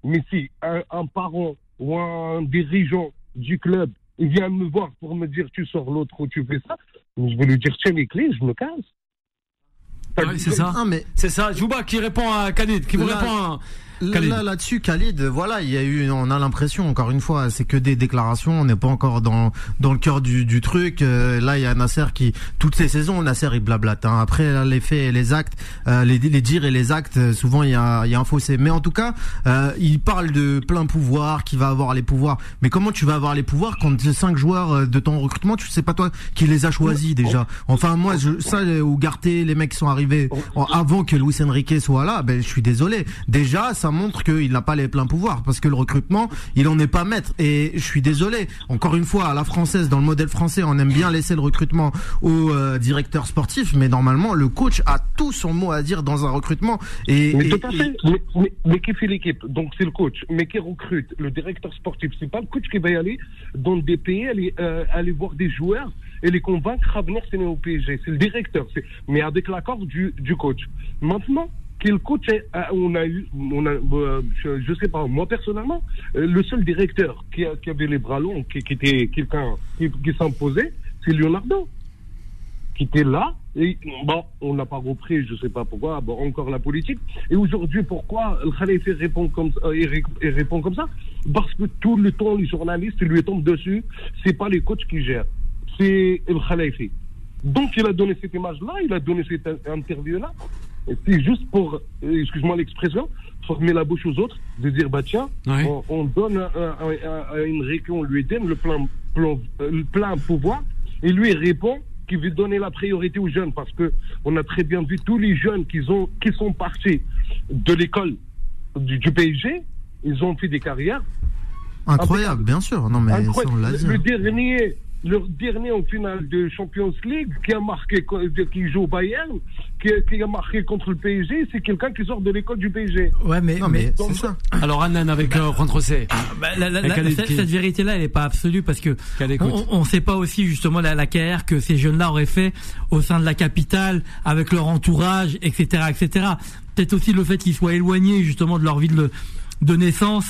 Mais si un parent ou un dirigeant du club, il vient me voir pour me dire tu sors l'autre ou tu fais ça, je vais lui dire tiens les clés, je me casse. C'est ça. C'est ça. Djouba qui répond à Khalid, qui vous répond à... Là-dessus, Khalid, on a l'impression, encore une fois, c'est que des déclarations, on n'est pas encore dans le cœur du truc. Là, il y a Nasser qui, toutes ces saisons, Nasser, il blablate. Après, là, les faits et les actes, les dires et les actes, souvent, il y a un fossé. Mais en tout cas, il parle de plein pouvoir, qui va avoir les pouvoirs. Mais comment tu vas avoir les pouvoirs quand 5 joueurs de ton recrutement, tu sais pas toi qui les a choisis déjà? Enfin, moi, Ugarte, les mecs qui sont arrivés avant que Luis Enrique soit là, je suis désolé. Déjà, ça montre qu'il n'a pas les pleins pouvoirs parce que le recrutement, il en est pas maître. Et je suis désolé, encore une fois, à la française, dans le modèle français, on aime bien laisser le recrutement au directeur sportif, mais normalement, le coach a tout son mot à dire dans un recrutement. Mais tout à fait. Mais qui fait l'équipe? Donc c'est le coach. Mais qui recrute? Le directeur sportif. C'est pas le coach qui va y aller dans des pays, aller voir des joueurs et les convaincre à venir signer au PSG. C'est le directeur. Mais avec l'accord du coach. Maintenant, quel coach je sais pas, moi personnellement, le seul directeur qui avait les bras longs, qui était quelqu'un qui s'imposait, c'est Leonardo, qui était là, et on n'a pas repris, je sais pas pourquoi, encore la politique. Et aujourd'hui, pourquoi le Khalifi répond comme ça? Parce que tout le temps, les journalistes lui tombent dessus, c'est pas les coachs qui gèrent, c'est le Khalifi. Donc il a donné cette image-là, il a donné cette interview-là. Et c'est juste pour, excuse-moi l'expression, former la bouche aux autres, de dire tiens, on donne à Enrique, on lui donne le plein pouvoir, et lui il répond qu'il veut donner la priorité aux jeunes, parce que on a très bien vu tous les jeunes qui sont partis de l'école du PSG, ils ont fait des carrières incroyables, bien sûr. Non mais ça, on l'a dit. Le dernier en finale de Champions League, qui a marqué, qui joue au Bayern, qui a marqué contre le PSG, c'est quelqu'un qui sort de l'école du PSG. Ouais, mais c'est ça. Alors, Annan avec Rentre C. Cette vérité-là, elle n'est pas absolue parce que on ne sait pas aussi justement la carrière que ces jeunes-là auraient fait au sein de la capitale, avec leur entourage, etc., etc. Peut-être aussi le fait qu'ils soient éloignés justement de leur vie de naissance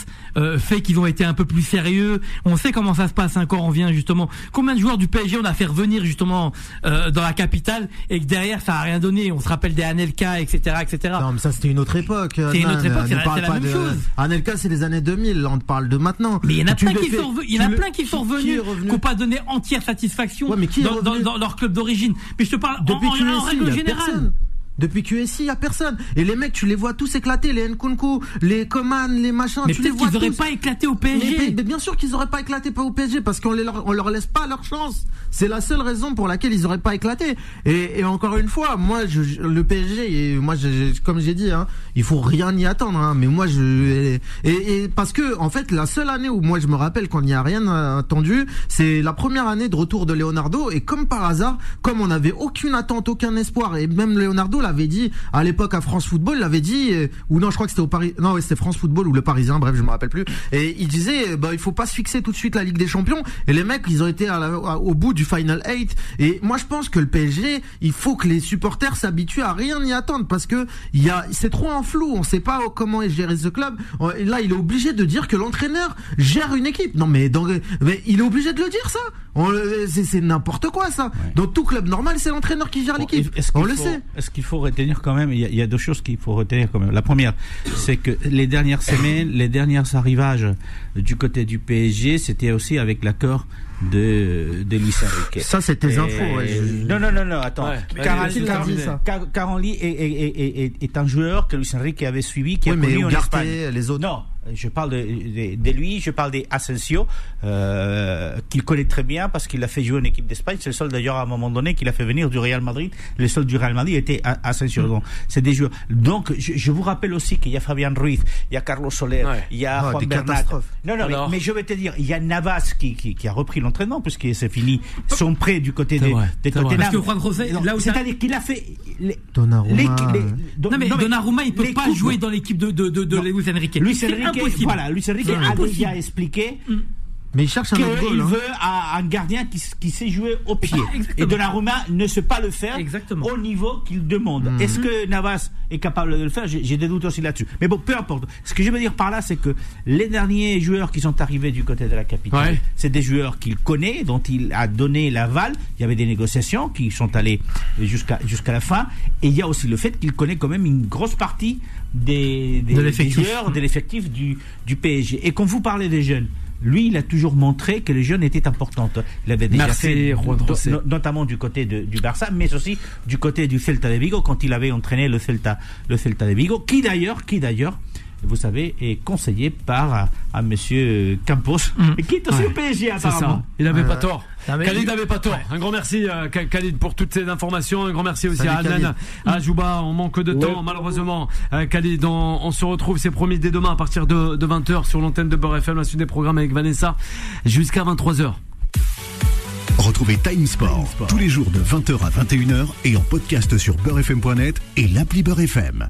fait qu'ils ont été un peu plus sérieux. On sait comment ça se passe quand on vient justement. Combien de joueurs du PSG on a fait revenir justement dans la capitale et que derrière ça a rien donné. On se rappelle des Anelka, etc., etc. Non, mais ça c'était une autre époque. C'est une autre époque. C'est la même chose. Anelka, c'est les années 2000. On parle de maintenant. Mais il y en a plein qui sont revenus, qui n'ont pas donné entière satisfaction dans leur club d'origine. Mais je te parle en règle générale. Depuis QSI, il n'y a personne. Et les mecs, tu les vois tous éclater, les Nkunku, les Coman, les machins, mais tu les vois tous. Mais peut-être qu'ils n'auraient pas éclaté au PSG. Mais bien sûr qu'ils n'auraient pas éclaté au PSG parce qu'on leur laisse pas leur chance. C'est la seule raison pour laquelle ils n'auraient pas éclaté. Et encore une fois, moi, le PSG, comme j'ai dit, hein, il faut rien y attendre, hein, mais moi, parce que, en fait, la seule année où moi je me rappelle qu'on n'y a rien attendu, c'est la première année de retour de Leonardo, et comme par hasard, comme on n'avait aucune attente, aucun espoir, et même Leonardo l'avait dit à l'époque à France Football, l'avait dit, ou non, je crois que c'était au Paris, non, c'était France Football ou le Parisien, bref, je me rappelle plus, et il disait, il faut pas se fixer tout de suite la Ligue des Champions, et les mecs, ils ont été au bout du Final 8, et moi je pense que le PSG, il faut que les supporters s'habituent à rien y attendre, parce que c'est trop en flou, on sait pas comment est géré ce club. Et là, il est obligé de dire que l'entraîneur gère une équipe. Non, mais il est obligé de le dire, ça. C'est n'importe quoi, ça. Ouais. Dans tout club normal, c'est l'entraîneur qui gère l'équipe. On le sait. Est-ce qu'il faut retenir quand même, il y a deux choses qu'il faut retenir quand même. La première, c'est que les dernières semaines, les derniers arrivages du côté du PSG, c'était aussi avec l'accord de Luis Enrique. Ça, c'est tes infos. Ouais, non, attends. Ouais. Caranli est un joueur que Luis Enrique avait suivi, qui a connu en Espagne. Les autres. Non. Je parle de lui, je parle d'Asensio, qu'il connaît très bien parce qu'il l'a fait jouer en équipe d'Espagne. C'est le seul d'ailleurs à un moment donné qu'il a fait venir du Real Madrid. Le seul du Real Madrid était Asensio. Donc, c'est des joueurs. Donc, je vous rappelle aussi qu'il y a Fabian Ruiz, il y a Carlos Soler, il y a Juan Bernat. Non, mais je vais te dire, il y a Navas qui a repris l'entraînement puisque c'est fini son prêt du côté des Tottenham. Parce que Juan José, là où c'est-à-dire qu'il a fait Donnarumma, il peut pas jouer dans l'équipe de Luis Enrique. Impossible. Voilà, Luis Enrique a déjà expliqué. Mais il cherche un autre goal. Il veut un gardien qui sait jouer au pied. Et Donnarumma ne sait pas le faire au niveau qu'il demande. Est-ce que Navas est capable de le faire? J'ai des doutes aussi là-dessus. Mais bon, peu importe. Ce que je veux dire par là, c'est que les derniers joueurs qui sont arrivés du côté de la capitale, c'est des joueurs qu'il connaît, dont il a donné l'aval. Il y avait des négociations qui sont allées jusqu'à la fin. Et il y a aussi le fait qu'il connaît quand même une grosse partie des joueurs de l'effectif du PSG. Et quand vous parlez des jeunes, lui, il a toujours montré que les jeunes étaient importantes. Il avait déjà fait, notamment du côté du Barça, mais aussi du côté du Celta de Vigo, quand il avait entraîné le Celta de Vigo, qui d'ailleurs, vous savez, est conseillé par un monsieur Campos, qui est aussi au PSG apparemment. Il n'avait pas tort. Khalid n'avait pas tort. Un grand merci Khalid pour toutes ces informations. Un grand merci aussi à Adnan, à Jouba. On manque de temps malheureusement. Khalid, on se retrouve, c'est promis, dès demain à partir de 20h sur l'antenne de Beurre FM, la suite des programmes avec Vanessa jusqu'à 23h. Retrouvez Time Sport tous les jours de 20h à 21h et en podcast sur beurrefm.net et l'appli Beurre FM.